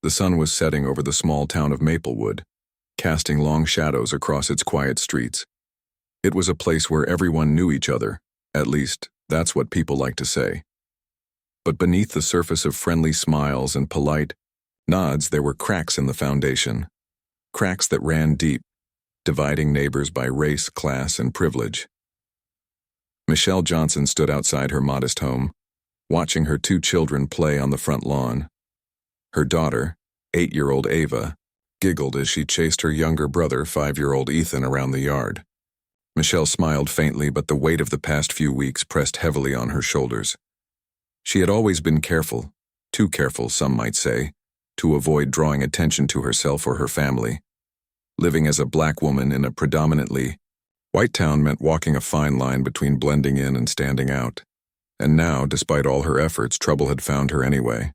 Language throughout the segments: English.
The sun was setting over the small town of Maplewood, casting long shadows across its quiet streets. It was a place where everyone knew each other, at least, that's what people like to say. But beneath the surface of friendly smiles and polite nods, there were cracks in the foundation. Cracks that ran deep, dividing neighbors by race, class, and privilege. Michelle Johnson stood outside her modest home, watching her 2 children play on the front lawn. Her daughter, 8-year-old Ava, giggled as she chased her younger brother, 5-year-old Ethan, around the yard. Michelle smiled faintly, but the weight of the past few weeks pressed heavily on her shoulders. She had always been careful, too careful, some might say, to avoid drawing attention to herself or her family. Living as a black woman in a predominantly white town meant walking a fine line between blending in and standing out. And now, despite all her efforts, trouble had found her anyway.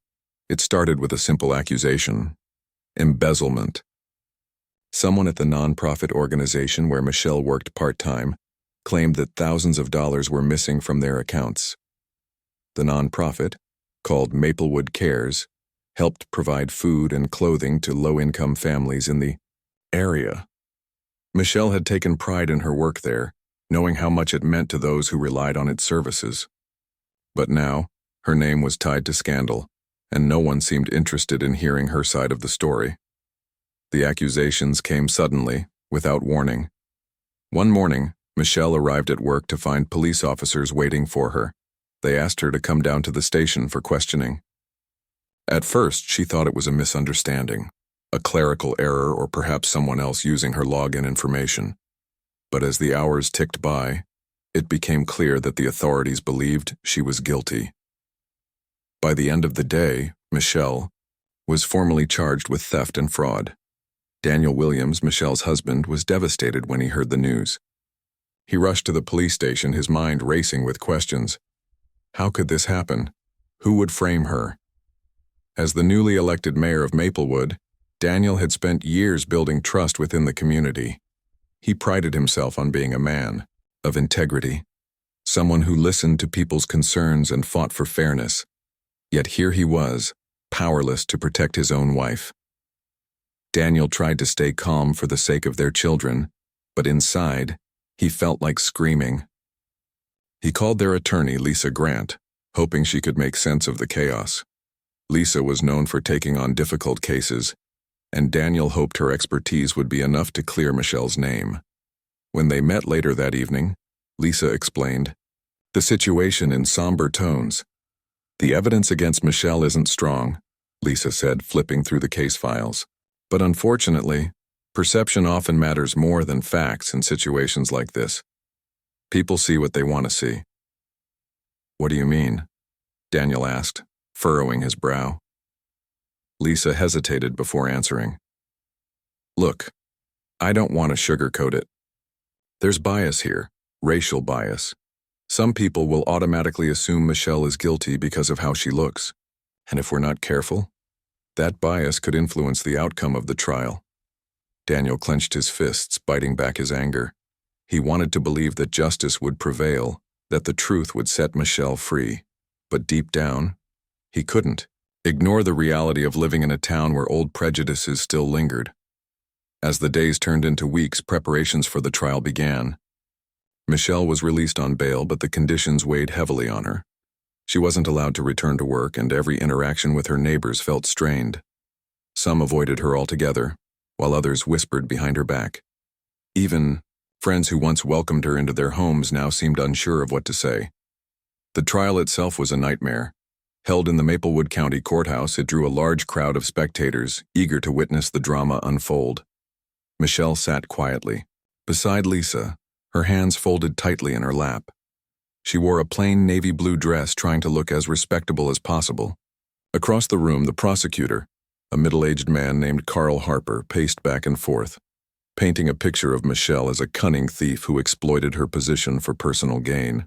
It started with a simple accusation: embezzlement. Someone at the nonprofit organization where Michelle worked part-time claimed that thousands of dollars were missing from their accounts. The nonprofit, called Maplewood Cares, helped provide food and clothing to low-income families in the area. Michelle had taken pride in her work there, knowing how much it meant to those who relied on its services. But now, her name was tied to scandal, and no one seemed interested in hearing her side of the story. The accusations came suddenly, without warning. One morning, Michelle arrived at work to find police officers waiting for her. They asked her to come down to the station for questioning. At first, she thought it was a misunderstanding, a clerical error, or perhaps someone else using her login information. But as the hours ticked by, it became clear that the authorities believed she was guilty. By the end of the day, Michelle was formally charged with theft and fraud. Daniel Williams, Michelle's husband, was devastated when he heard the news. He rushed to the police station, his mind racing with questions. How could this happen? Who would frame her? As the newly elected mayor of Maplewood, Daniel had spent years building trust within the community. He prided himself on being a man of integrity, someone who listened to people's concerns and fought for fairness. Yet here he was, powerless to protect his own wife. Daniel tried to stay calm for the sake of their children, but inside, he felt like screaming. He called their attorney, Lisa Grant, hoping she could make sense of the chaos. Lisa was known for taking on difficult cases, and Daniel hoped her expertise would be enough to clear Michelle's name. When they met later that evening, Lisa explained the situation in somber tones. The evidence against Michelle isn't strong, Lisa said, flipping through the case files. But unfortunately, perception often matters more than facts in situations like this. People see what they want to see. What do you mean? Daniel asked, furrowing his brow. Lisa hesitated before answering. Look, I don't want to sugarcoat it. There's bias here, racial bias. Some people will automatically assume Michelle is guilty because of how she looks. And if we're not careful, that bias could influence the outcome of the trial. Daniel clenched his fists, biting back his anger. He wanted to believe that justice would prevail, that the truth would set Michelle free. But deep down, he couldn't ignore the reality of living in a town where old prejudices still lingered. As the days turned into weeks, preparations for the trial began. Michelle was released on bail, but the conditions weighed heavily on her. She wasn't allowed to return to work, and every interaction with her neighbors felt strained. Some avoided her altogether, while others whispered behind her back. Even friends who once welcomed her into their homes now seemed unsure of what to say. The trial itself was a nightmare. Held in the Maplewood County Courthouse, it drew a large crowd of spectators, eager to witness the drama unfold. Michelle sat quietly, beside Lisa, her hands folded tightly in her lap. She wore a plain navy blue dress, trying to look as respectable as possible. Across the room, the prosecutor, a middle-aged man named Carl Harper, paced back and forth, painting a picture of Michelle as a cunning thief who exploited her position for personal gain.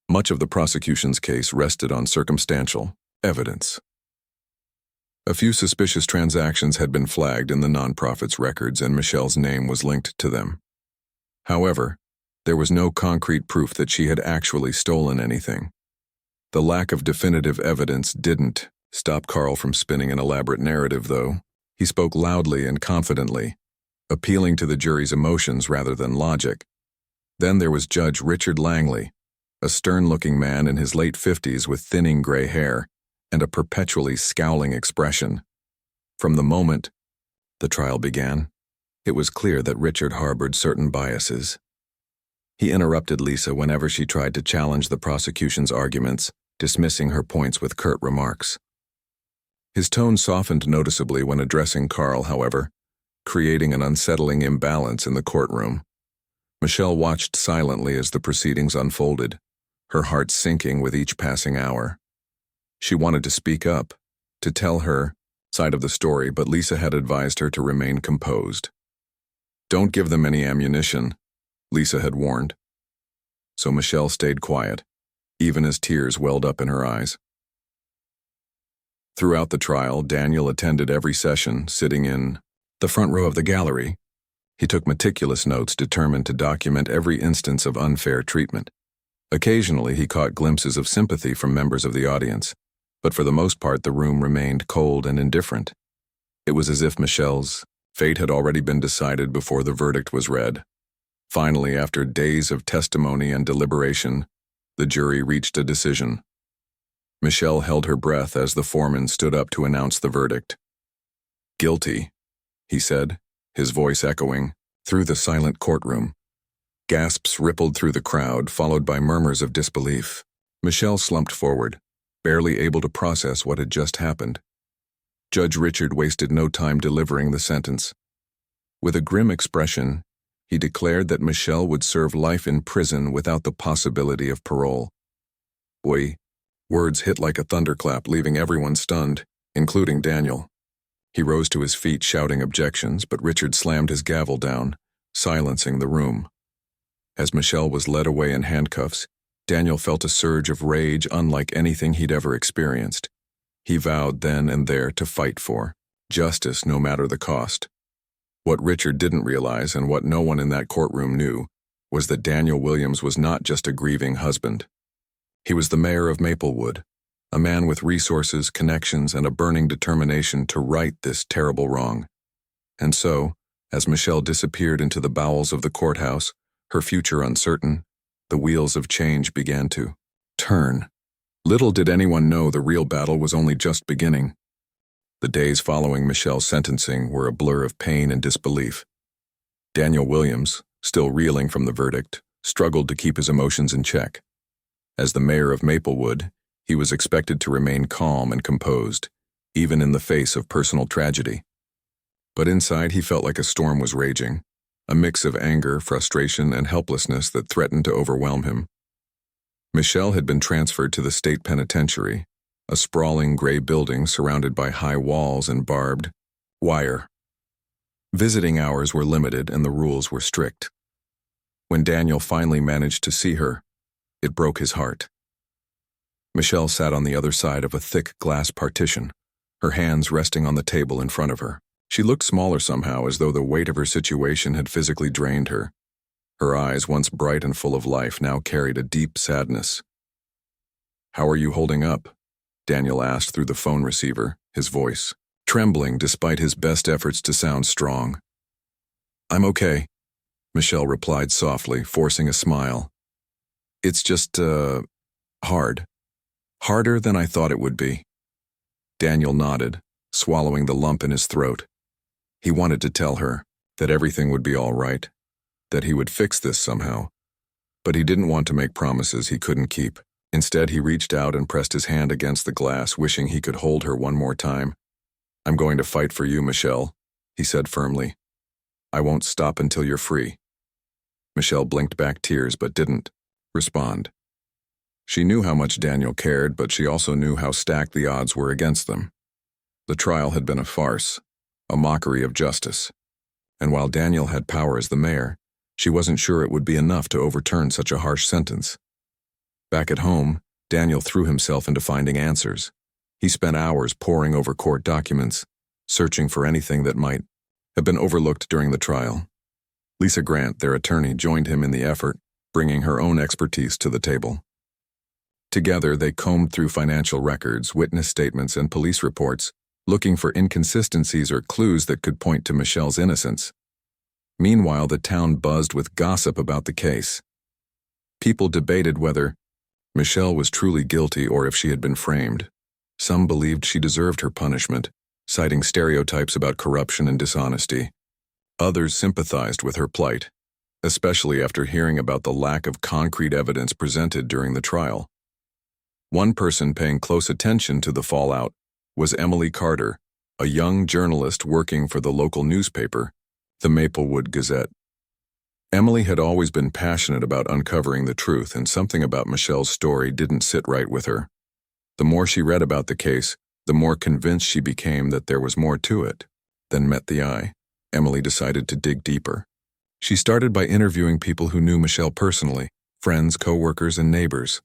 Much of the prosecution's case rested on circumstantial evidence. A few suspicious transactions had been flagged in the nonprofit's records, and Michelle's name was linked to them. However, there was no concrete proof that she had actually stolen anything. The lack of definitive evidence didn't, Stop Carl from spinning an elaborate narrative, though. He spoke loudly and confidently, appealing to the jury's emotions rather than logic. Then there was Judge Richard Langley, a stern-looking man in his late 50s with thinning gray hair and a perpetually scowling expression. From the moment the trial began, it was clear that Richard harbored certain biases. He interrupted Lisa whenever she tried to challenge the prosecution's arguments, dismissing her points with curt remarks. His tone softened noticeably when addressing Carl, however, creating an unsettling imbalance in the courtroom. Michelle watched silently as the proceedings unfolded, her heart sinking with each passing hour. She wanted to speak up, to tell her side of the story, but Lisa had advised her to remain composed. "Don't give them any ammunition," Lisa had warned. So Michelle stayed quiet, even as tears welled up in her eyes. Throughout the trial, Daniel attended every session, sitting in the front row of the gallery. He took meticulous notes, determined to document every instance of unfair treatment. Occasionally, he caught glimpses of sympathy from members of the audience, but for the most part, the room remained cold and indifferent. It was as if Michelle's fate had already been decided before the verdict was read. Finally, after days of testimony and deliberation, the jury reached a decision. Michelle held her breath as the foreman stood up to announce the verdict. "Guilty," he said, his voice echoing through the silent courtroom. Gasps rippled through the crowd, followed by murmurs of disbelief. Michelle slumped forward, barely able to process what had just happened. Judge Richard wasted no time delivering the sentence. With a grim expression, he declared that Michelle would serve life in prison without the possibility of parole. "Boy," words hit like a thunderclap, leaving everyone stunned, including Daniel. He rose to his feet, shouting objections, but Richard slammed his gavel down, silencing the room. As Michelle was led away in handcuffs, Daniel felt a surge of rage unlike anything he'd ever experienced. He vowed then and there to fight for justice, no matter the cost. What Richard didn't realize, and what no one in that courtroom knew, was that Daniel Williams was not just a grieving husband. He was the mayor of Maplewood, a man with resources, connections, and a burning determination to right this terrible wrong. And so, as Michelle disappeared into the bowels of the courthouse, her future uncertain, the wheels of change began to turn. Little did anyone know the real battle was only just beginning. The days following Michelle's sentencing were a blur of pain and disbelief. Daniel Williams, still reeling from the verdict, struggled to keep his emotions in check. As the mayor of Maplewood, he was expected to remain calm and composed, even in the face of personal tragedy. But inside he felt like a storm was raging, a mix of anger, frustration, and helplessness that threatened to overwhelm him. Michelle had been transferred to the state penitentiary, a sprawling gray building surrounded by high walls and barbed wire. Visiting hours were limited and the rules were strict. When Daniel finally managed to see her, it broke his heart. Michelle sat on the other side of a thick glass partition, her hands resting on the table in front of her. She looked smaller somehow, as though the weight of her situation had physically drained her. Her eyes, once bright and full of life, now carried a deep sadness. "How are you holding up?" Daniel asked through the phone receiver, his voice trembling despite his best efforts to sound strong. "I'm okay," Michelle replied softly, forcing a smile. "It's just, hard. Harder than I thought it would be." Daniel nodded, swallowing the lump in his throat. He wanted to tell her that everything would be all right, that he would fix this somehow, but he didn't want to make promises he couldn't keep. Instead, he reached out and pressed his hand against the glass, wishing he could hold her one more time. "I'm going to fight for you, Michelle," he said firmly. "I won't stop until you're free." Michelle blinked back tears but didn't respond. She knew how much Daniel cared, but she also knew how stacked the odds were against them. The trial had been a farce, a mockery of justice. And while Daniel had power as the mayor, she wasn't sure it would be enough to overturn such a harsh sentence. Back at home, Daniel threw himself into finding answers. He spent hours poring over court documents, searching for anything that might have been overlooked during the trial. Lisa Grant, their attorney, joined him in the effort, bringing her own expertise to the table. Together, they combed through financial records, witness statements, and police reports, looking for inconsistencies or clues that could point to Michelle's innocence. Meanwhile, the town buzzed with gossip about the case. People debated whether Michelle was truly guilty or if she had been framed. Some believed she deserved her punishment, citing stereotypes about corruption and dishonesty. Others sympathized with her plight, especially after hearing about the lack of concrete evidence presented during the trial. One person paying close attention to the fallout was Emily Carter, a young journalist working for the local newspaper, the Maplewood Gazette. Emily had always been passionate about uncovering the truth, and something about Michelle's story didn't sit right with her. The more she read about the case, the more convinced she became that there was more to it than met the eye. Emily decided to dig deeper. She started by interviewing people who knew Michelle personally, friends, co-workers, and neighbors.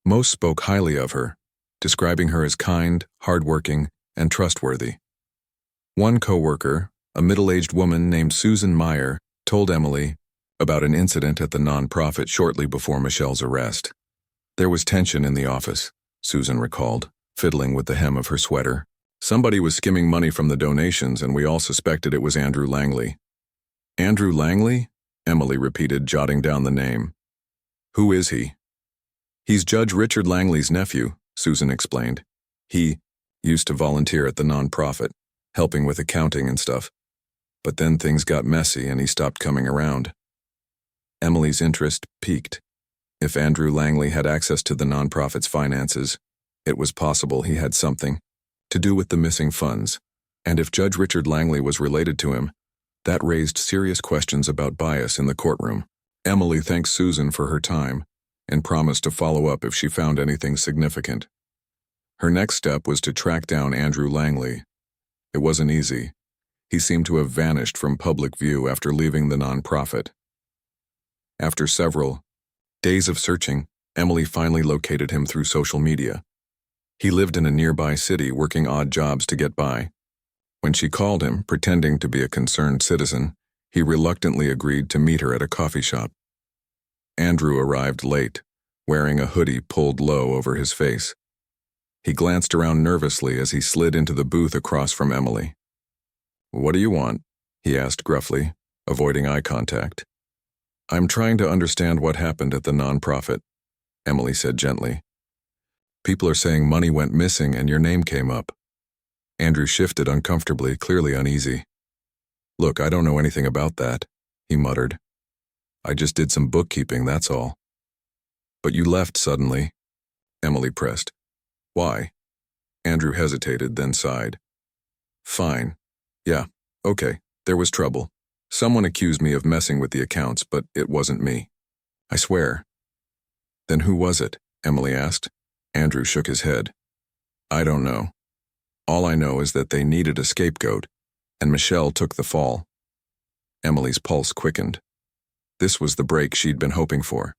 Most spoke highly of her, describing her as kind, hardworking, and trustworthy. One co-worker, a middle-aged woman named Susan Meyer, told Emily about an incident at the nonprofit shortly before Michelle's arrest. There was tension in the office, Susan recalled, fiddling with the hem of her sweater. Somebody was skimming money from the donations, and we all suspected it was Andrew Langley. Andrew Langley? Emily repeated, jotting down the name. Who is he? He's Judge Richard Langley's nephew, Susan explained. He used to volunteer at the nonprofit, helping with accounting and stuff. But then things got messy and he stopped coming around. Emily's interest piqued. If Andrew Langley had access to the nonprofit's finances, it was possible he had something to do with the missing funds. And if Judge Richard Langley was related to him, that raised serious questions about bias in the courtroom. Emily thanked Susan for her time and promised to follow up if she found anything significant. Her next step was to track down Andrew Langley. It wasn't easy. He seemed to have vanished from public view after leaving the nonprofit. After several days of searching, Emily finally located him through social media. He lived in a nearby city working odd jobs to get by. When she called him, pretending to be a concerned citizen, he reluctantly agreed to meet her at a coffee shop. Andrew arrived late, wearing a hoodie pulled low over his face. He glanced around nervously as he slid into the booth across from Emily. "What do you want?" he asked gruffly, avoiding eye contact. "I'm trying to understand what happened at the nonprofit," Emily said gently. "People are saying money went missing and your name came up." Andrew shifted uncomfortably, clearly uneasy. "Look, I don't know anything about that," he muttered. "I just did some bookkeeping, that's all." "But you left suddenly," Emily pressed. "Why?" Andrew hesitated, then sighed. "Fine. Yeah, okay, there was trouble. Someone accused me of messing with the accounts, but it wasn't me. I swear." "Then who was it?" Emily asked. Andrew shook his head. "I don't know. All I know is that they needed a scapegoat, and Michelle took the fall." Emily's pulse quickened. This was the break she'd been hoping for.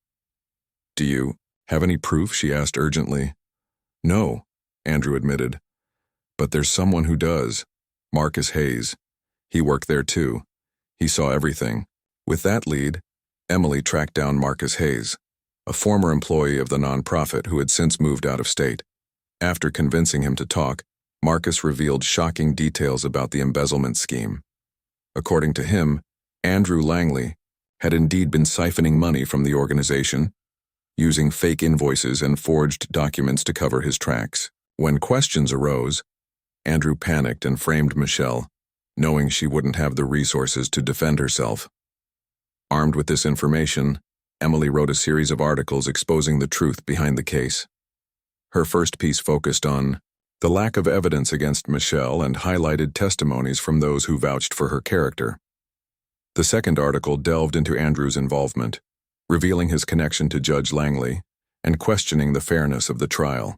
"Do you have any proof?" she asked urgently. "No," Andrew admitted. "But there's someone who does. Marcus Hayes. He worked there too. He saw everything." With that lead, Emily tracked down Marcus Hayes, a former employee of the nonprofit who had since moved out of state. After convincing him to talk, Marcus revealed shocking details about the embezzlement scheme. According to him, Andrew Langley had indeed been siphoning money from the organization, using fake invoices and forged documents to cover his tracks. When questions arose, Andrew panicked and framed Michelle, knowing she wouldn't have the resources to defend herself. Armed with this information, Emily wrote a series of articles exposing the truth behind the case. Her first piece focused on the lack of evidence against Michelle and highlighted testimonies from those who vouched for her character. The second article delved into Andrew's involvement, revealing his connection to Judge Langley and questioning the fairness of the trial.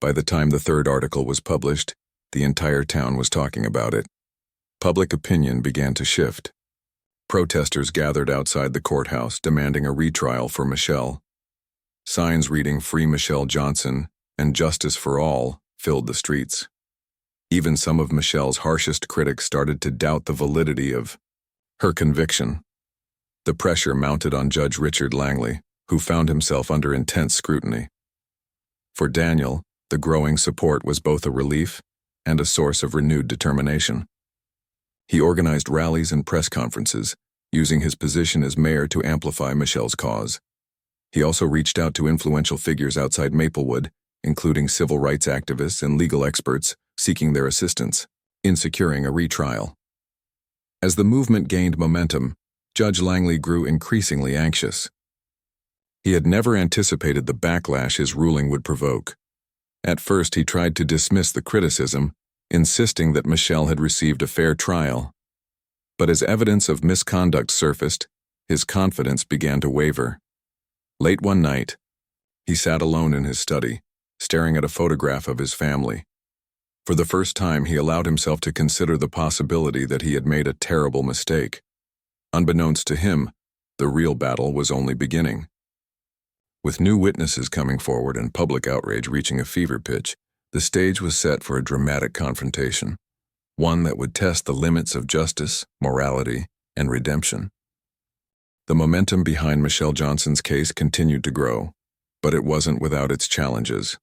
By the time the third article was published, the entire town was talking about it. Public opinion began to shift. Protesters gathered outside the courthouse demanding a retrial for Michelle. Signs reading "Free Michelle Johnson" and "Justice for All" filled the streets. Even some of Michelle's harshest critics started to doubt the validity of her conviction. The pressure mounted on Judge Richard Langley, who found himself under intense scrutiny. For Daniel, the growing support was both a relief and a source of renewed determination. He organized rallies and press conferences, using his position as mayor to amplify Michelle's cause. He also reached out to influential figures outside Maplewood, including civil rights activists and legal experts, seeking their assistance in securing a retrial. As the movement gained momentum, Judge Langley grew increasingly anxious. He had never anticipated the backlash his ruling would provoke. At first, he tried to dismiss the criticism, insisting that Michelle had received a fair trial. But as evidence of misconduct surfaced, his confidence began to waver. Late one night, he sat alone in his study, staring at a photograph of his family. For the first time, he allowed himself to consider the possibility that he had made a terrible mistake. Unbeknownst to him, the real battle was only beginning. With new witnesses coming forward and public outrage reaching a fever pitch, the stage was set for a dramatic confrontation, one that would test the limits of justice, morality, and redemption. The momentum behind Michelle Johnson's case continued to grow, but it wasn't without its challenges.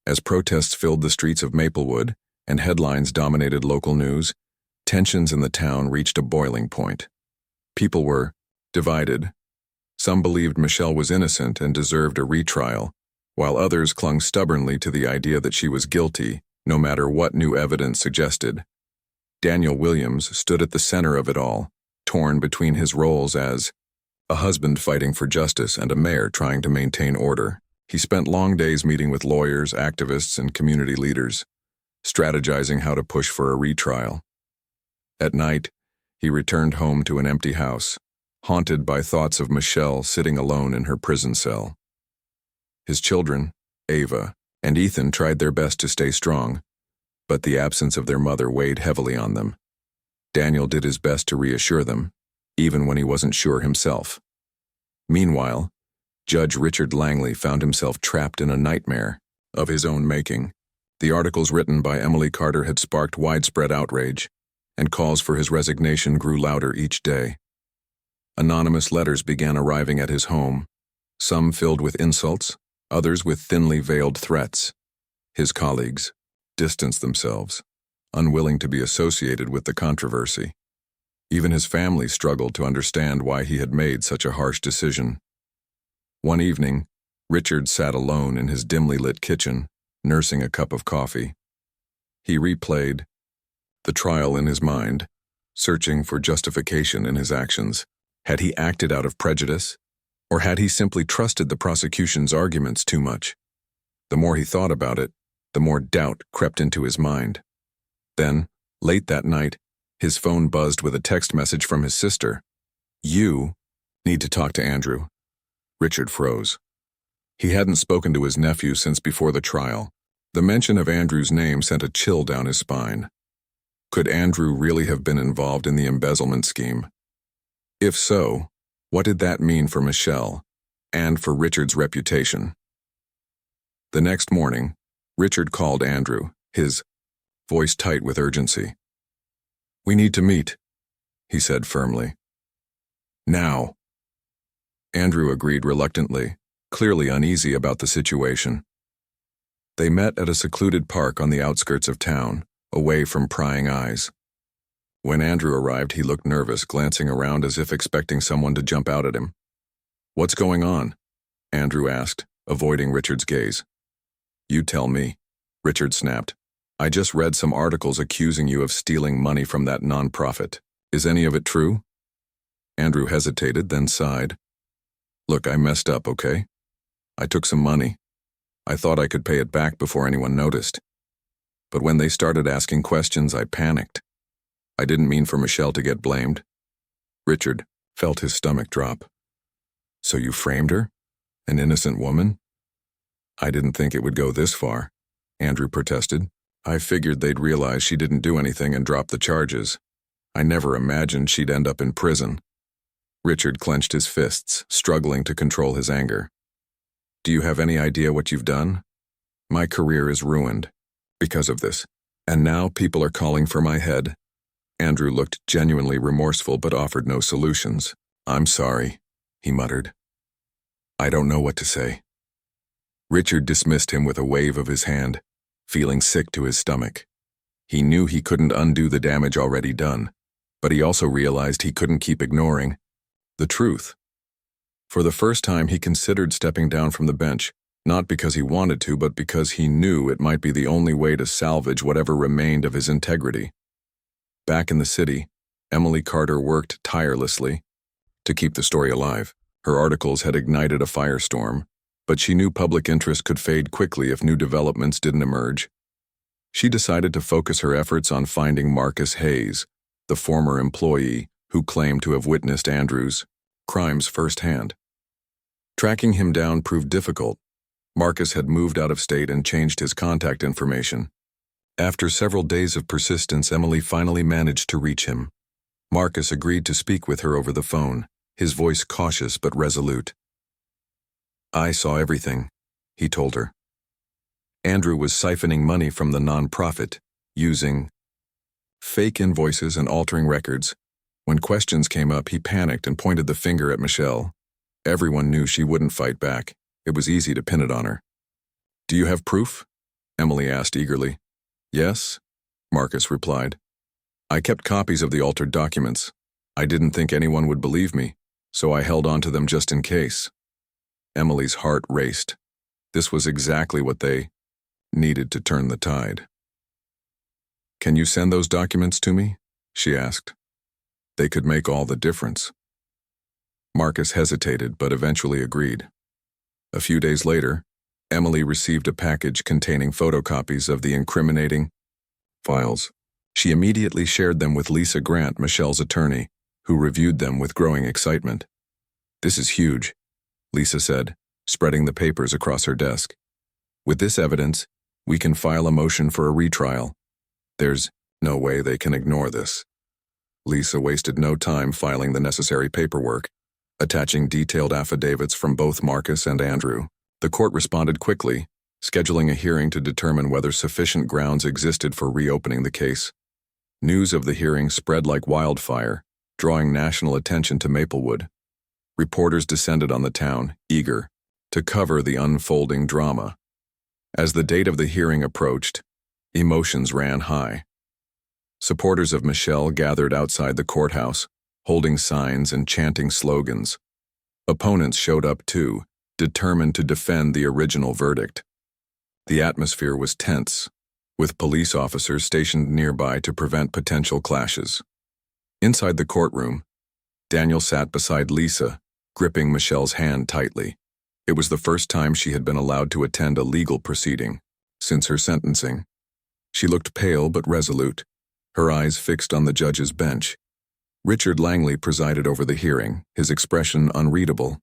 As protests filled the streets of Maplewood and headlines dominated local news, tensions in the town reached a boiling point. People were divided. Some believed Michelle was innocent and deserved a retrial, while others clung stubbornly to the idea that she was guilty, no matter what new evidence suggested. Daniel Williams stood at the center of it all, torn between his roles as a husband fighting for justice and a mayor trying to maintain order. He spent long days meeting with lawyers, activists, and community leaders, strategizing how to push for a retrial. At night, he returned home to an empty house, haunted by thoughts of Michelle sitting alone in her prison cell. His children, Ava and Ethan, tried their best to stay strong, but the absence of their mother weighed heavily on them. Daniel did his best to reassure them, even when he wasn't sure himself. Meanwhile, Judge Richard Langley found himself trapped in a nightmare of his own making. The articles written by Emily Carter had sparked widespread outrage, and calls for his resignation grew louder each day. Anonymous letters began arriving at his home, some filled with insults, others with thinly veiled threats. His colleagues distanced themselves, unwilling to be associated with the controversy. Even his family struggled to understand why he had made such a harsh decision. One evening, Richard sat alone in his dimly lit kitchen, nursing a cup of coffee. He replayed the trial in his mind, searching for justification in his actions. Had he acted out of prejudice, or had he simply trusted the prosecution's arguments too much? The more he thought about it, the more doubt crept into his mind. Then, late that night, his phone buzzed with a text message from his sister. "You need to talk to Andrew." Richard froze. He hadn't spoken to his nephew since before the trial. The mention of Andrew's name sent a chill down his spine. Could Andrew really have been involved in the embezzlement scheme? If so, what did that mean for Michelle and for Richard's reputation? The next morning, Richard called Andrew, his voice tight with urgency. "We need to meet," he said firmly. "Now." Andrew agreed reluctantly, clearly uneasy about the situation. They met at a secluded park on the outskirts of town, away from prying eyes. When Andrew arrived, he looked nervous, glancing around as if expecting someone to jump out at him. "What's going on?" Andrew asked, avoiding Richard's gaze. "You tell me," Richard snapped. "I just read some articles accusing you of stealing money from that nonprofit. Is any of it true?" Andrew hesitated, then sighed. "Look, I messed up, okay? I took some money. I thought I could pay it back before anyone noticed. But when they started asking questions, I panicked. I didn't mean for Michelle to get blamed." Richard felt his stomach drop. "So you framed her? An innocent woman?" "I didn't think it would go this far," Andrew protested. "I figured they'd realize she didn't do anything and drop the charges. I never imagined she'd end up in prison." Richard clenched his fists, struggling to control his anger. "Do you have any idea what you've done? My career is ruined because of this, and now people are calling for my head." Andrew looked genuinely remorseful but offered no solutions. "I'm sorry," he muttered. "I don't know what to say." Richard dismissed him with a wave of his hand, feeling sick to his stomach. He knew he couldn't undo the damage already done, but he also realized he couldn't keep ignoring the truth. For the first time, he considered stepping down from the bench, not because he wanted to, but because he knew it might be the only way to salvage whatever remained of his integrity. Back in the city, Emily Carter worked tirelessly to keep the story alive. Her articles had ignited a firestorm, but she knew public interest could fade quickly if new developments didn't emerge. She decided to focus her efforts on finding Marcus Hayes, the former employee who claimed to have witnessed Andrew's crimes firsthand. Tracking him down proved difficult. Marcus had moved out of state and changed his contact information. After several days of persistence, Emily finally managed to reach him. Marcus agreed to speak with her over the phone, his voice cautious but resolute. "I saw everything," he told her. Andrew was siphoning money from the nonprofit, using fake invoices and altering records. When questions came up, he panicked and pointed the finger at Michelle. Everyone knew she wouldn't fight back. It was easy to pin it on her. "Do you have proof?" Emily asked eagerly. "Yes," Marcus replied. "I kept copies of the altered documents. I didn't think anyone would believe me, so I held on to them just in case." Emily's heart raced. This was exactly what they needed to turn the tide. "Can you send those documents to me?" she asked. "They could make all the difference." Marcus hesitated but eventually agreed. A few days later, Emily received a package containing photocopies of the incriminating files. She immediately shared them with Lisa Grant, Michelle's attorney, who reviewed them with growing excitement. "This is huge," Lisa said, spreading the papers across her desk. "With this evidence, we can file a motion for a retrial. There's no way they can ignore this." Lisa wasted no time filing the necessary paperwork, attaching detailed affidavits from both Marcus and Andrew. The court responded quickly, scheduling a hearing to determine whether sufficient grounds existed for reopening the case. News of the hearing spread like wildfire, drawing national attention to Maplewood. Reporters descended on the town, eager to cover the unfolding drama. As the date of the hearing approached, emotions ran high. Supporters of Michelle gathered outside the courthouse, holding signs and chanting slogans. Opponents showed up too, determined to defend the original verdict. The atmosphere was tense, with police officers stationed nearby to prevent potential clashes. Inside the courtroom, Daniel sat beside Lisa, gripping Michelle's hand tightly. It was the first time she had been allowed to attend a legal proceeding since her sentencing. She looked pale but resolute, her eyes fixed on the judge's bench. Richard Langley presided over the hearing, his expression unreadable.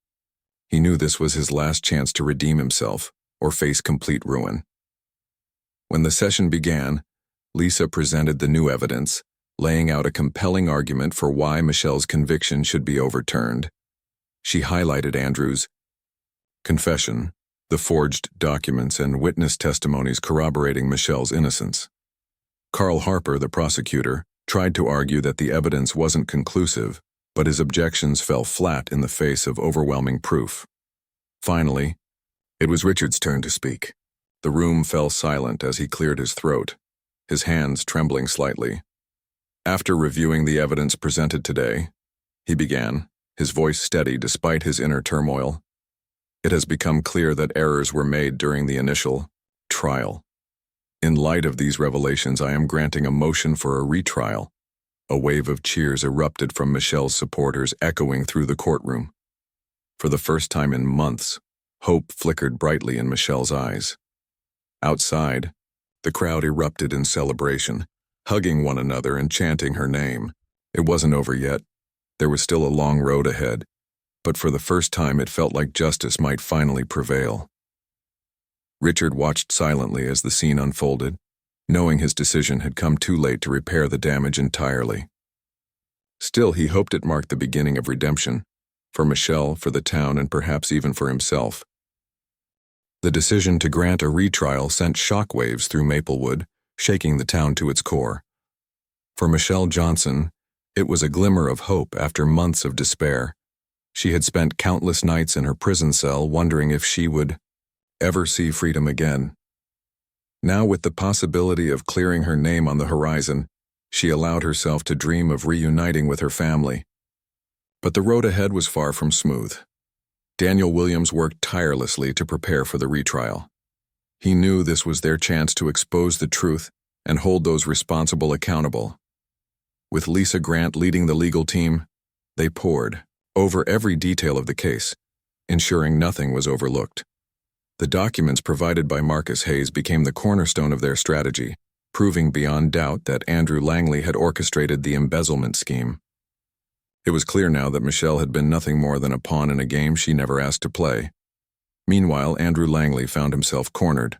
He knew this was his last chance to redeem himself or face complete ruin. When the session began, Lisa presented the new evidence, laying out a compelling argument for why Michelle's conviction should be overturned. She highlighted Andrew's confession, the forged documents and witness testimonies corroborating Michelle's innocence. Carl Harper, the prosecutor, tried to argue that the evidence wasn't conclusive, but his objections fell flat in the face of overwhelming proof. Finally, it was Richard's turn to speak. The room fell silent as he cleared his throat, his hands trembling slightly. After reviewing the evidence presented today, he began, his voice steady despite his inner turmoil. "It has become clear that errors were made during the initial trial. In light of these revelations, I am granting a motion for a retrial." A wave of cheers erupted from Michelle's supporters, echoing through the courtroom. For the first time in months, hope flickered brightly in Michelle's eyes. Outside, the crowd erupted in celebration, hugging one another and chanting her name. It wasn't over yet. There was still a long road ahead, but for the first time it felt like justice might finally prevail. Richard watched silently as the scene unfolded, knowing his decision had come too late to repair the damage entirely. Still, he hoped it marked the beginning of redemption, for Michelle, for the town, and perhaps even for himself. The decision to grant a retrial sent shockwaves through Maplewood, shaking the town to its core. For Michelle Johnson, it was a glimmer of hope after months of despair. She had spent countless nights in her prison cell wondering if she would ever see freedom again. Now, with the possibility of clearing her name on the horizon, she allowed herself to dream of reuniting with her family. But the road ahead was far from smooth. Daniel Williams worked tirelessly to prepare for the retrial. He knew this was their chance to expose the truth and hold those responsible accountable. With Lisa Grant leading the legal team, they pored over every detail of the case, ensuring nothing was overlooked. The documents provided by Marcus Hayes became the cornerstone of their strategy, proving beyond doubt that Andrew Langley had orchestrated the embezzlement scheme. It was clear now that Michelle had been nothing more than a pawn in a game she never asked to play. Meanwhile, Andrew Langley found himself cornered.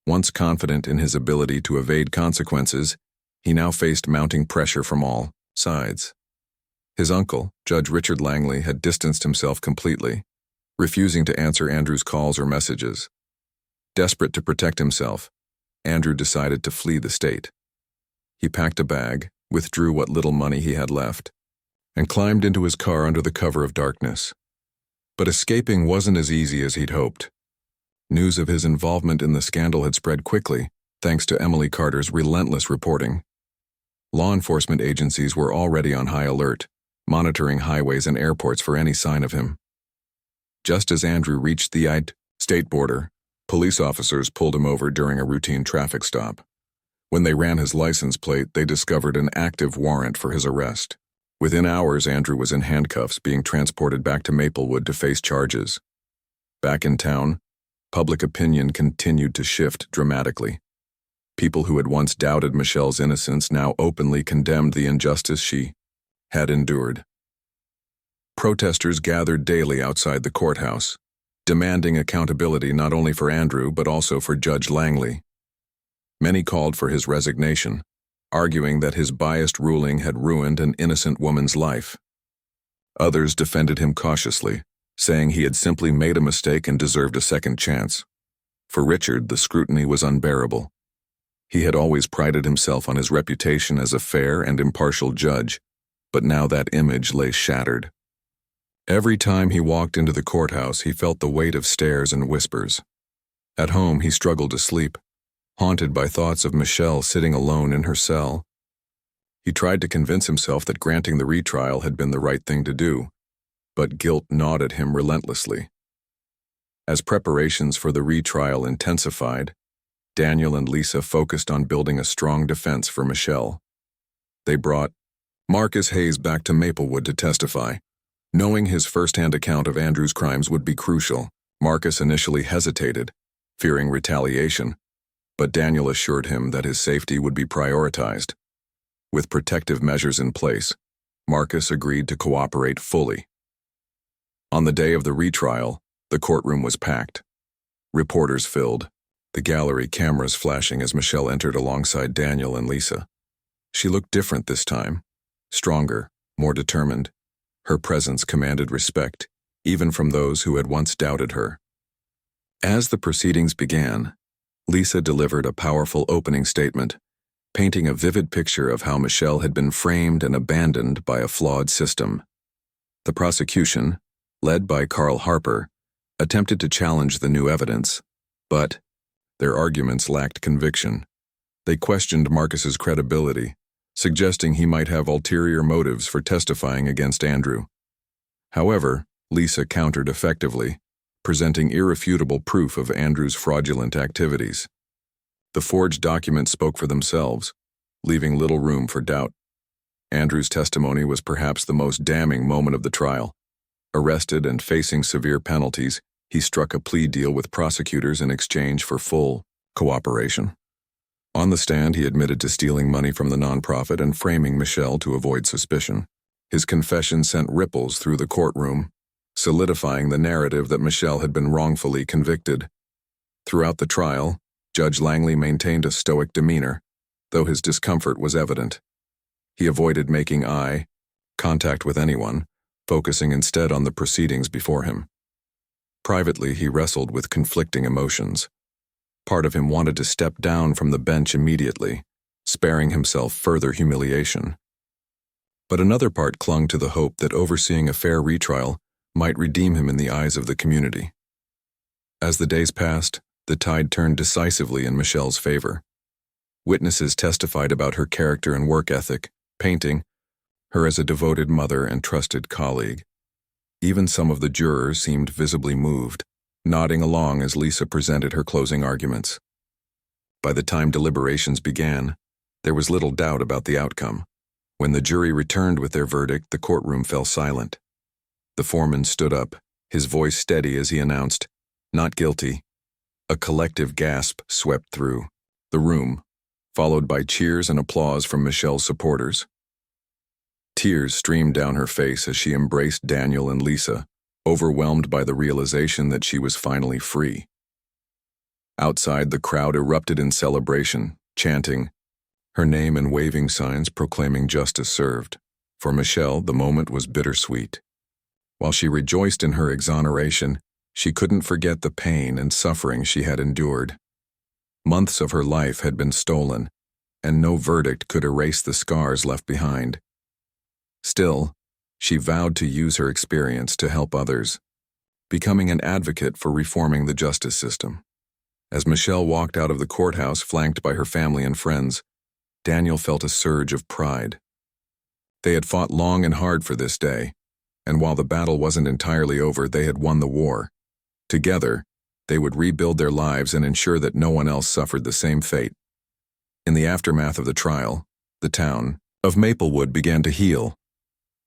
Once confident in his ability to evade consequences, he now faced mounting pressure from all sides. His uncle, Judge Richard Langley, had distanced himself completely, refusing to answer Andrew's calls or messages. Desperate to protect himself, Andrew decided to flee the state. He packed a bag, withdrew what little money he had left, and climbed into his car under the cover of darkness. But escaping wasn't as easy as he'd hoped. News of his involvement in the scandal had spread quickly, thanks to Emily Carter's relentless reporting. Law enforcement agencies were already on high alert, monitoring highways and airports for any sign of him. Just as Andrew reached the state border, police officers pulled him over during a routine traffic stop. When they ran his license plate, they discovered an active warrant for his arrest. Within hours, Andrew was in handcuffs, being transported back to Maplewood to face charges. Back in town, public opinion continued to shift dramatically. People who had once doubted Michelle's innocence now openly condemned the injustice she had endured. Protesters gathered daily outside the courthouse, demanding accountability not only for Andrew but also for Judge Langley. Many called for his resignation, arguing that his biased ruling had ruined an innocent woman's life. Others defended him cautiously, saying he had simply made a mistake and deserved a second chance. For Richard, the scrutiny was unbearable. He had always prided himself on his reputation as a fair and impartial judge, but now that image lay shattered. Every time he walked into the courthouse, he felt the weight of stares and whispers. At home, he struggled to sleep, haunted by thoughts of Michelle sitting alone in her cell. He tried to convince himself that granting the retrial had been the right thing to do, but guilt gnawed at him relentlessly. As preparations for the retrial intensified, Daniel and Lisa focused on building a strong defense for Michelle. They brought Marcus Hayes back to Maplewood to testify. Knowing his first-hand account of Andrew's crimes would be crucial, Marcus initially hesitated, fearing retaliation, but Daniel assured him that his safety would be prioritized. With protective measures in place, Marcus agreed to cooperate fully. On the day of the retrial, the courtroom was packed. Reporters filled, the gallery cameras flashing as Michelle entered alongside Daniel and Lisa. She looked different this time, stronger, more determined. Her presence commanded respect, even from those who had once doubted her. As the proceedings began, Lisa delivered a powerful opening statement, painting a vivid picture of how Michelle had been framed and abandoned by a flawed system. The prosecution, led by Carl Harper, attempted to challenge the new evidence, but their arguments lacked conviction. They questioned Marcus's credibility, suggesting he might have ulterior motives for testifying against Andrew. However, Lisa countered effectively, presenting irrefutable proof of Andrew's fraudulent activities. The forged documents spoke for themselves, leaving little room for doubt. Andrew's testimony was perhaps the most damning moment of the trial. Arrested and facing severe penalties, he struck a plea deal with prosecutors in exchange for full cooperation. On the stand, he admitted to stealing money from the nonprofit and framing Michelle to avoid suspicion. His confession sent ripples through the courtroom, solidifying the narrative that Michelle had been wrongfully convicted. Throughout the trial, Judge Langley maintained a stoic demeanor, though his discomfort was evident. He avoided making eye contact with anyone, focusing instead on the proceedings before him. Privately, he wrestled with conflicting emotions. Part of him wanted to step down from the bench immediately, sparing himself further humiliation. But another part clung to the hope that overseeing a fair retrial might redeem him in the eyes of the community. As the days passed, the tide turned decisively in Michelle's favor. Witnesses testified about her character and work ethic, painting her as a devoted mother and trusted colleague. Even some of the jurors seemed visibly moved, nodding along as Lisa presented her closing arguments. By the time deliberations began, there was little doubt about the outcome. When the jury returned with their verdict, the courtroom fell silent. The foreman stood up, his voice steady as he announced, "Not guilty." A collective gasp swept through the room, followed by cheers and applause from Michelle's supporters. Tears streamed down her face as she embraced Daniel and Lisa, overwhelmed by the realization that she was finally free. Outside, the crowd erupted in celebration, chanting her name and waving signs proclaiming justice served. For Michelle, the moment was bittersweet. While she rejoiced in her exoneration, she couldn't forget the pain and suffering she had endured. Months of her life had been stolen, and no verdict could erase the scars left behind. Still, she vowed to use her experience to help others, becoming an advocate for reforming the justice system. As Michelle walked out of the courthouse flanked by her family and friends, Daniel felt a surge of pride. They had fought long and hard for this day, and while the battle wasn't entirely over, they had won the war. Together, they would rebuild their lives and ensure that no one else suffered the same fate. In the aftermath of the trial, the town of Maplewood began to heal.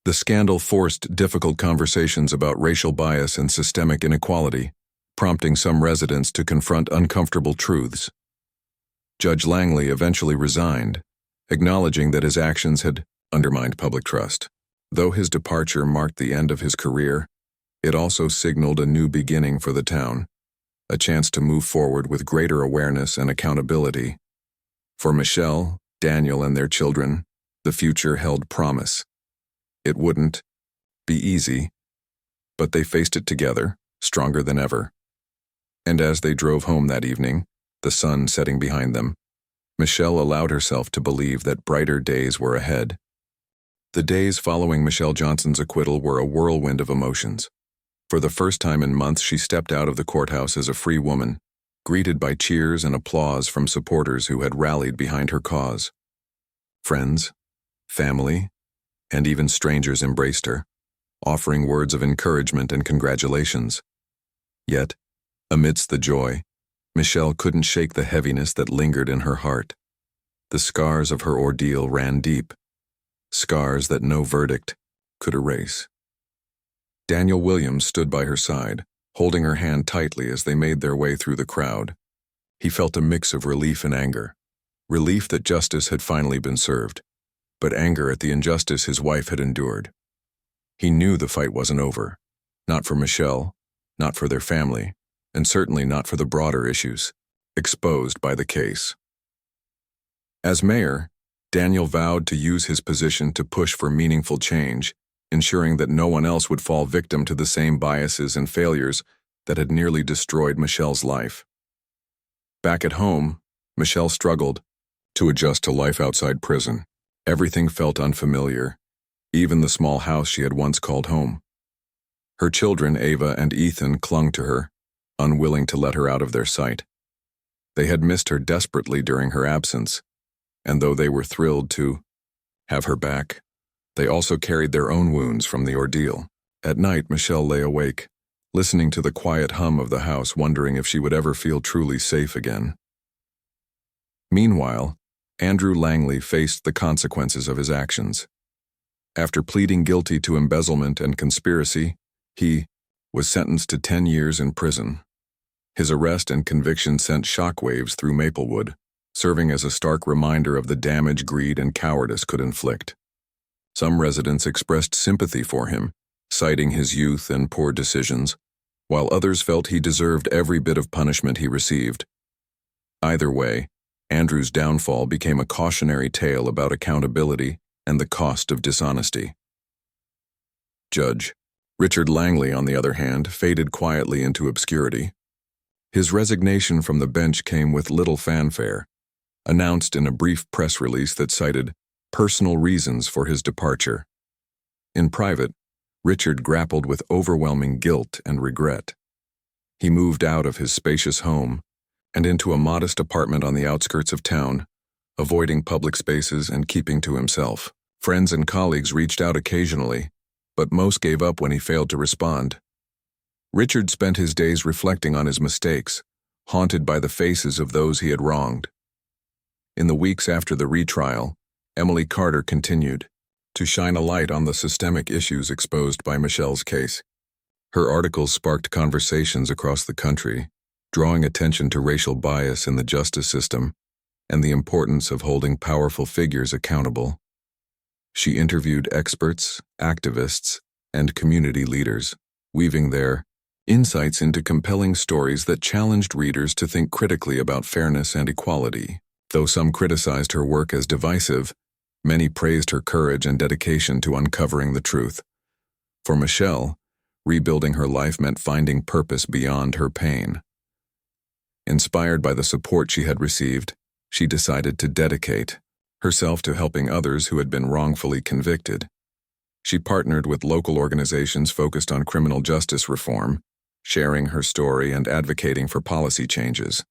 The scandal forced difficult conversations about racial bias and systemic inequality, prompting some residents to confront uncomfortable truths. Judge Langley eventually resigned, acknowledging that his actions had undermined public trust. Though his departure marked the end of his career, it also signaled a new beginning for the town, a chance to move forward with greater awareness and accountability. For Michelle, Daniel, and their children, the future held promise. It wouldn't be easy, but they faced it together, stronger than ever. And as they drove home that evening, the sun setting behind them, Michelle allowed herself to believe that brighter days were ahead. The days following Michelle Johnson's acquittal were a whirlwind of emotions. For the first time in months, she stepped out of the courthouse as a free woman, greeted by cheers and applause from supporters who had rallied behind her cause. Friends, family, and even strangers embraced her, offering words of encouragement and congratulations. Yet, amidst the joy, Michelle couldn't shake the heaviness that lingered in her heart. The scars of her ordeal ran deep, scars that no verdict could erase. Daniel Williams stood by her side, holding her hand tightly as they made their way through the crowd. He felt a mix of relief and anger. Relief that justice had finally been served, but anger at the injustice his wife had endured. He knew the fight wasn't over, not for Michelle, not for their family, and certainly not for the broader issues exposed by the case. As mayor, Daniel vowed to use his position to push for meaningful change, ensuring that no one else would fall victim to the same biases and failures that had nearly destroyed Michelle's life. Back at home, Michelle struggled to adjust to life outside prison. Everything felt unfamiliar, even the small house she had once called home. Her children, Ava and Ethan, clung to her, unwilling to let her out of their sight. They had missed her desperately during her absence, and though they were thrilled to have her back, they also carried their own wounds from the ordeal. At night, Michelle lay awake, listening to the quiet hum of the house, wondering if she would ever feel truly safe again. Meanwhile, Andrew Langley faced the consequences of his actions. After pleading guilty to embezzlement and conspiracy, he was sentenced to 10 years in prison. His arrest and conviction sent shockwaves through Maplewood, serving as a stark reminder of the damage greed and cowardice could inflict. Some residents expressed sympathy for him, citing his youth and poor decisions, while others felt he deserved every bit of punishment he received. Either way, Andrew's downfall became a cautionary tale about accountability and the cost of dishonesty. Judge Richard Langley, on the other hand, faded quietly into obscurity. His resignation from the bench came with little fanfare, announced in a brief press release that cited personal reasons for his departure. In private, Richard grappled with overwhelming guilt and regret. He moved out of his spacious home and into a modest apartment on the outskirts of town, avoiding public spaces and keeping to himself. Friends and colleagues reached out occasionally, but most gave up when he failed to respond. Richard spent his days reflecting on his mistakes, haunted by the faces of those he had wronged. In the weeks after the retrial, Emily Carter continued to shine a light on the systemic issues exposed by Michelle's case. Her articles sparked conversations across the country, drawing attention to racial bias in the justice system and the importance of holding powerful figures accountable. She interviewed experts, activists, and community leaders, weaving their insights into compelling stories that challenged readers to think critically about fairness and equality. Though some criticized her work as divisive, many praised her courage and dedication to uncovering the truth. For Michelle, rebuilding her life meant finding purpose beyond her pain. Inspired by the support she had received, she decided to dedicate herself to helping others who had been wrongfully convicted. She partnered with local organizations focused on criminal justice reform, sharing her story and advocating for policy changes.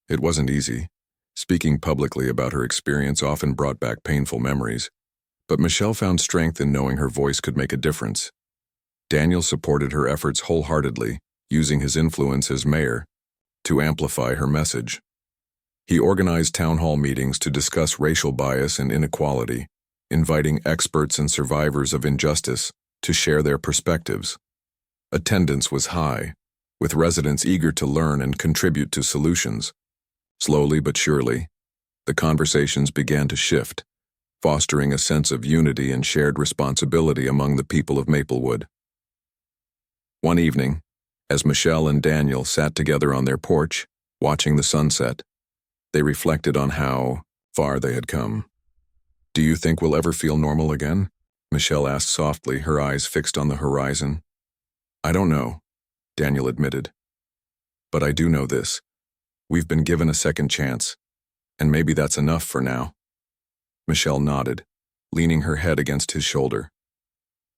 It wasn't easy. Speaking publicly about her experience often brought back painful memories, but Michelle found strength in knowing her voice could make a difference. Daniel supported her efforts wholeheartedly, using his influence as mayor to amplify her message. He organized town hall meetings to discuss racial bias and inequality, inviting experts and survivors of injustice to share their perspectives. Attendance was high, with residents eager to learn and contribute to solutions. Slowly but surely, the conversations began to shift, fostering a sense of unity and shared responsibility among the people of Maplewood. One evening, as Michelle and Daniel sat together on their porch, watching the sunset, they reflected on how far they had come. "Do you think we'll ever feel normal again?" Michelle asked softly, her eyes fixed on the horizon. "I don't know," Daniel admitted. "But I do know this. We've been given a second chance, and maybe that's enough for now." Michelle nodded, leaning her head against his shoulder.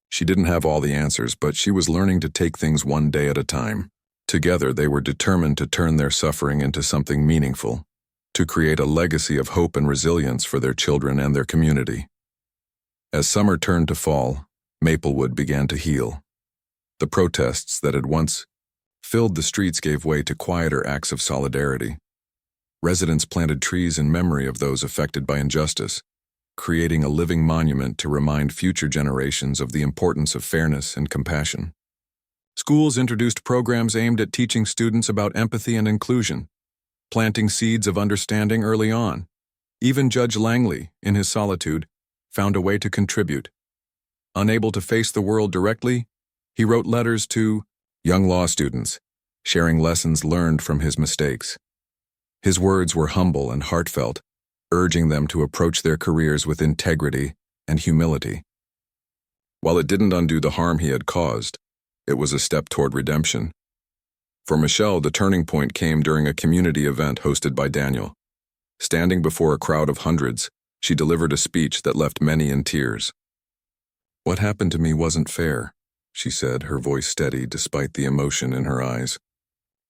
She didn't have all the answers, but she was learning to take things one day at a time. Together, they were determined to turn their suffering into something meaningful, to create a legacy of hope and resilience for their children and their community. As summer turned to fall, Maplewood began to heal. The protests that had once filled the streets gave way to quieter acts of solidarity. Residents planted trees in memory of those affected by injustice, creating a living monument to remind future generations of the importance of fairness and compassion. Schools introduced programs aimed at teaching students about empathy and inclusion, planting seeds of understanding early on. Even Judge Langley, in his solitude, found a way to contribute. Unable to face the world directly, he wrote letters to young law students, sharing lessons learned from his mistakes. His words were humble and heartfelt, urging them to approach their careers with integrity and humility. While it didn't undo the harm he had caused, it was a step toward redemption. For Michelle, the turning point came during a community event hosted by Daniel. Standing before a crowd of hundreds, she delivered a speech that left many in tears. "What happened to me wasn't fair," she said, her voice steady despite the emotion in her eyes.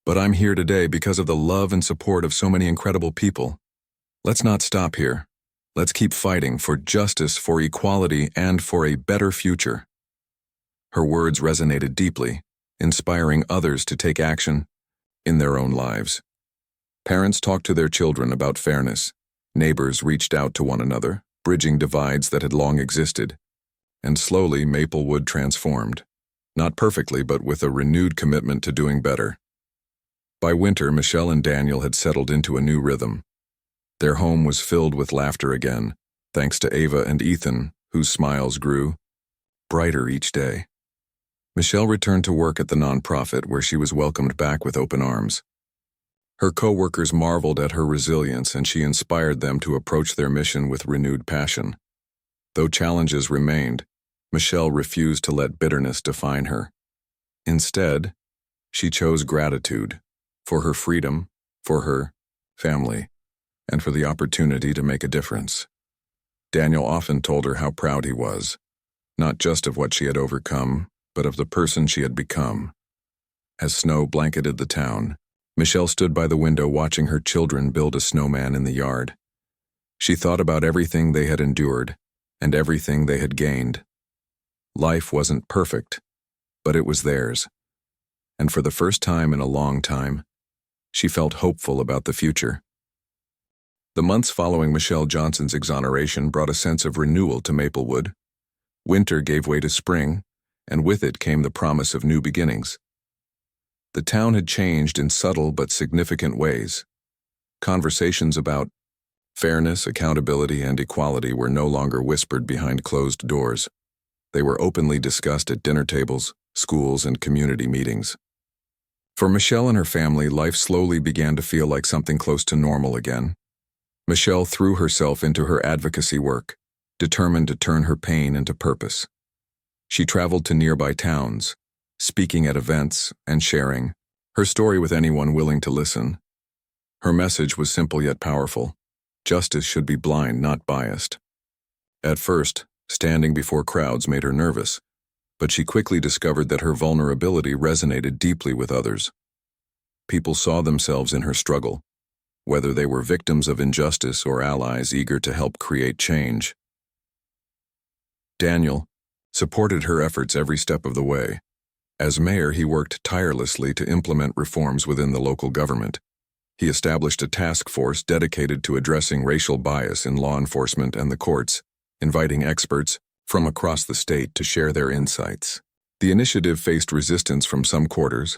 "But I'm here today because of the love and support of so many incredible people. Let's not stop here. Let's keep fighting for justice, for equality, and for a better future." Her words resonated deeply, inspiring others to take action in their own lives. Parents talked to their children about fairness. Neighbors reached out to one another, bridging divides that had long existed. And slowly, Maplewood transformed. Not perfectly, but with a renewed commitment to doing better. By winter, Michelle and Daniel had settled into a new rhythm. Their home was filled with laughter again, thanks to Ava and Ethan, whose smiles grew brighter each day. Michelle returned to work at the nonprofit, where she was welcomed back with open arms. Her co-workers marveled at her resilience, and she inspired them to approach their mission with renewed passion. Though challenges remained, Michelle refused to let bitterness define her. Instead, she chose gratitude for her freedom, for her family, and for the opportunity to make a difference. Daniel often told her how proud he was, not just of what she had overcome, but of the person she had become. As snow blanketed the town, Michelle stood by the window watching her children build a snowman in the yard. She thought about everything they had endured and everything they had gained. Life wasn't perfect, but it was theirs. And for the first time in a long time, she felt hopeful about the future. The months following Michelle Johnson's exoneration brought a sense of renewal to Maplewood. Winter gave way to spring, and with it came the promise of new beginnings. The town had changed in subtle but significant ways. Conversations about fairness, accountability, and equality were no longer whispered behind closed doors. They were openly discussed at dinner tables, schools, and community meetings. For Michelle and her family, life slowly began to feel like something close to normal again. Michelle threw herself into her advocacy work, determined to turn her pain into purpose. She traveled to nearby towns, speaking at events and sharing her story with anyone willing to listen. Her message was simple yet powerful. Justice should be blind, not biased. At first, standing before crowds made her nervous, but she quickly discovered that her vulnerability resonated deeply with others. People saw themselves in her struggle, whether they were victims of injustice or allies eager to help create change. Daniel supported her efforts every step of the way. As mayor, he worked tirelessly to implement reforms within the local government. He established a task force dedicated to addressing racial bias in law enforcement and the courts, inviting experts from across the state to share their insights. The initiative faced resistance from some quarters,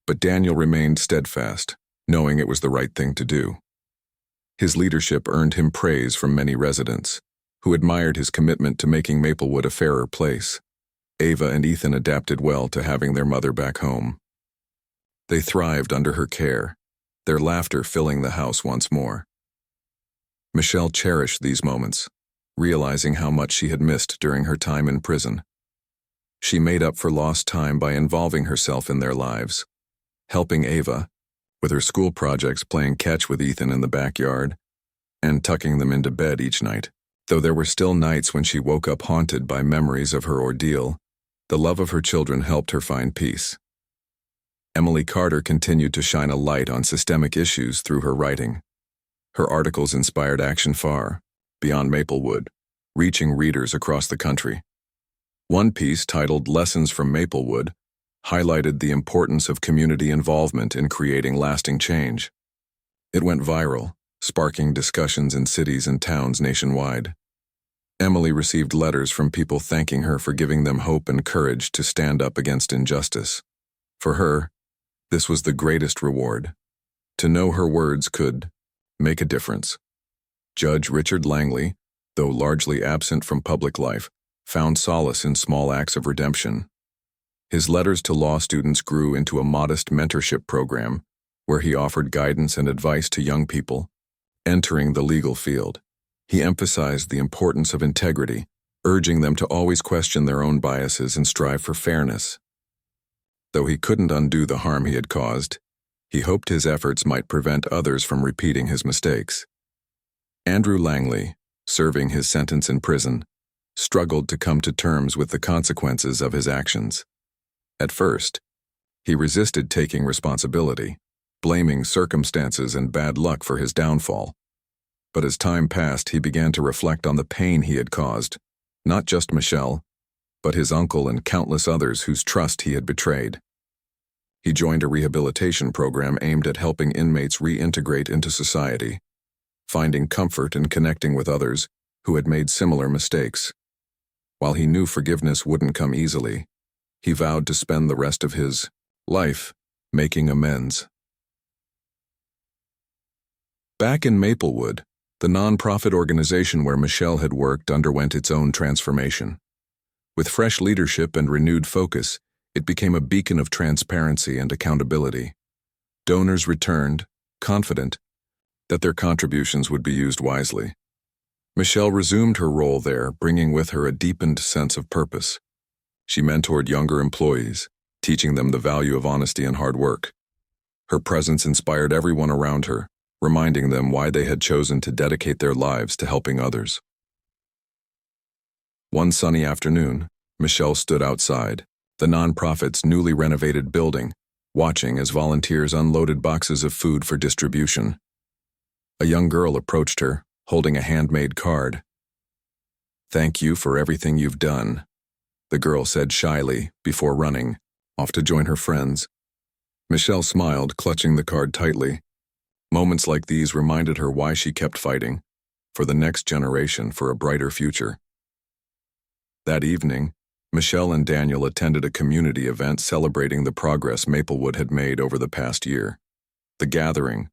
but Daniel remained steadfast, knowing it was the right thing to do. His leadership earned him praise from many residents, who admired his commitment to making Maplewood a fairer place. Ava and Ethan adapted well to having their mother back home. They thrived under her care, their laughter filling the house once more. Michelle cherished these moments, realizing how much she had missed during her time in prison. She made up for lost time by involving herself in their lives, helping Ava with her school projects, playing catch with Ethan in the backyard, and tucking them into bed each night. Though there were still nights when she woke up haunted by memories of her ordeal, the love of her children helped her find peace. Emily Carter continued to shine a light on systemic issues through her writing. Her articles inspired action far beyond Maplewood, reaching readers across the country. One piece, titled "Lessons from Maplewood," highlighted the importance of community involvement in creating lasting change. It went viral, sparking discussions in cities and towns nationwide. Emily received letters from people thanking her for giving them hope and courage to stand up against injustice. For her, this was the greatest reward, to know her words could make a difference. Judge Richard Langley, though largely absent from public life, found solace in small acts of redemption. His letters to law students grew into a modest mentorship program where he offered guidance and advice to young people entering the legal field. He emphasized the importance of integrity, urging them to always question their own biases and strive for fairness. Though he couldn't undo the harm he had caused, he hoped his efforts might prevent others from repeating his mistakes. Andrew Langley, serving his sentence in prison, struggled to come to terms with the consequences of his actions. At first, he resisted taking responsibility, blaming circumstances and bad luck for his downfall. But as time passed, he began to reflect on the pain he had caused, not just Michelle, but his uncle and countless others whose trust he had betrayed. He joined a rehabilitation program aimed at helping inmates reintegrate into society, finding comfort in connecting with others who had made similar mistakes. While he knew forgiveness wouldn't come easily, he vowed to spend the rest of his life making amends. Back in Maplewood, the nonprofit organization where Michelle had worked underwent its own transformation. With fresh leadership and renewed focus, it became a beacon of transparency and accountability. Donors returned, confident that their contributions would be used wisely. Michelle resumed her role there, bringing with her a deepened sense of purpose. She mentored younger employees, teaching them the value of honesty and hard work. Her presence inspired everyone around her, reminding them why they had chosen to dedicate their lives to helping others. One sunny afternoon, Michelle stood outside the nonprofit's newly renovated building, watching as volunteers unloaded boxes of food for distribution. A young girl approached her, holding a handmade card. "Thank you for everything you've done," the girl said shyly before running, off to join her friends. Michelle smiled, clutching the card tightly. Moments like these reminded her why she kept fighting, for the next generation, for a brighter future. That evening, Michelle and Daniel attended a community event celebrating the progress Maplewood had made over the past year. The gathering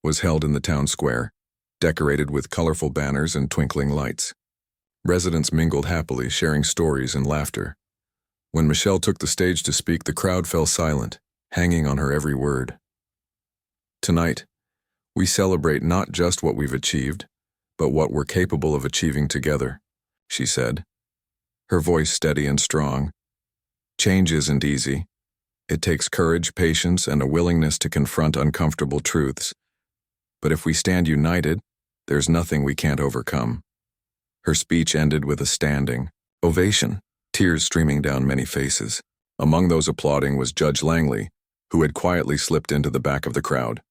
was held in the town square, decorated with colorful banners and twinkling lights. Residents mingled happily, sharing stories and laughter. When Michelle took the stage to speak, the crowd fell silent, hanging on her every word. "Tonight, we celebrate not just what we've achieved, but what we're capable of achieving together," she said, her voice steady and strong. "Change isn't easy. It takes courage, patience, and a willingness to confront uncomfortable truths. But if we stand united, there's nothing we can't overcome." Her speech ended with a standing ovation, tears streaming down many faces. Among those applauding was Judge Langley, who had quietly slipped into the back of the crowd.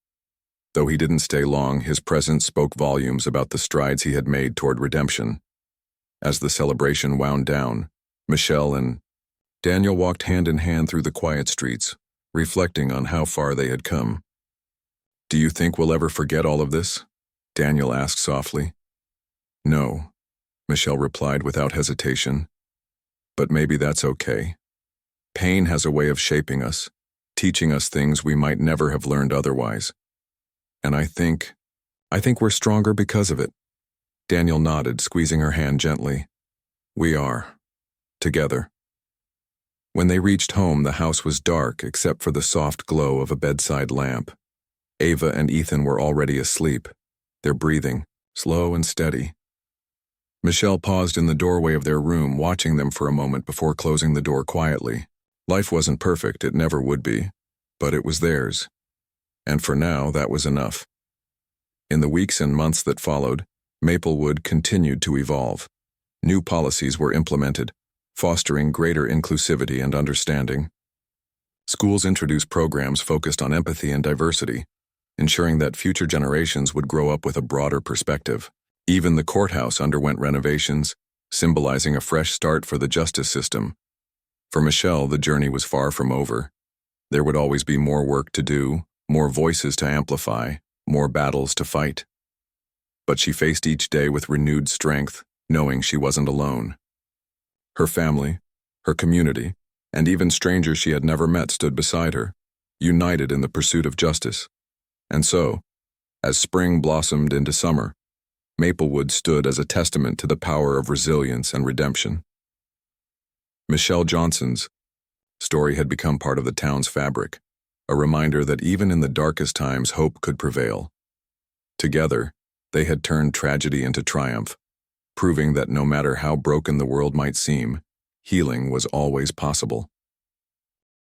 Though he didn't stay long, his presence spoke volumes about the strides he had made toward redemption. As the celebration wound down, Michelle and Daniel walked hand in hand through the quiet streets, reflecting on how far they had come. "Do you think we'll ever forget all of this?" Daniel asked softly. "No," Michelle replied without hesitation. "But maybe that's okay. Pain has a way of shaping us, teaching us things we might never have learned otherwise. And I think we're stronger because of it." Daniel nodded, squeezing her hand gently. "We are. Together." When they reached home, the house was dark except for the soft glow of a bedside lamp. Ava and Ethan were already asleep, their breathing slow and steady. Michelle paused in the doorway of their room, watching them for a moment before closing the door quietly. Life wasn't perfect, it never would be, but it was theirs. And for now, that was enough. In the weeks and months that followed, Maplewood continued to evolve. New policies were implemented, fostering greater inclusivity and understanding. Schools introduced programs focused on empathy and diversity, ensuring that future generations would grow up with a broader perspective. Even the courthouse underwent renovations, symbolizing a fresh start for the justice system. For Michelle, the journey was far from over. There would always be more work to do, more voices to amplify, more battles to fight. But she faced each day with renewed strength, knowing she wasn't alone. Her family, her community, and even strangers she had never met stood beside her, united in the pursuit of justice. And so, as spring blossomed into summer, Maplewood stood as a testament to the power of resilience and redemption. Michelle Johnson's story had become part of the town's fabric, a reminder that even in the darkest times hope could prevail. Together, they had turned tragedy into triumph, proving that no matter how broken the world might seem, healing was always possible.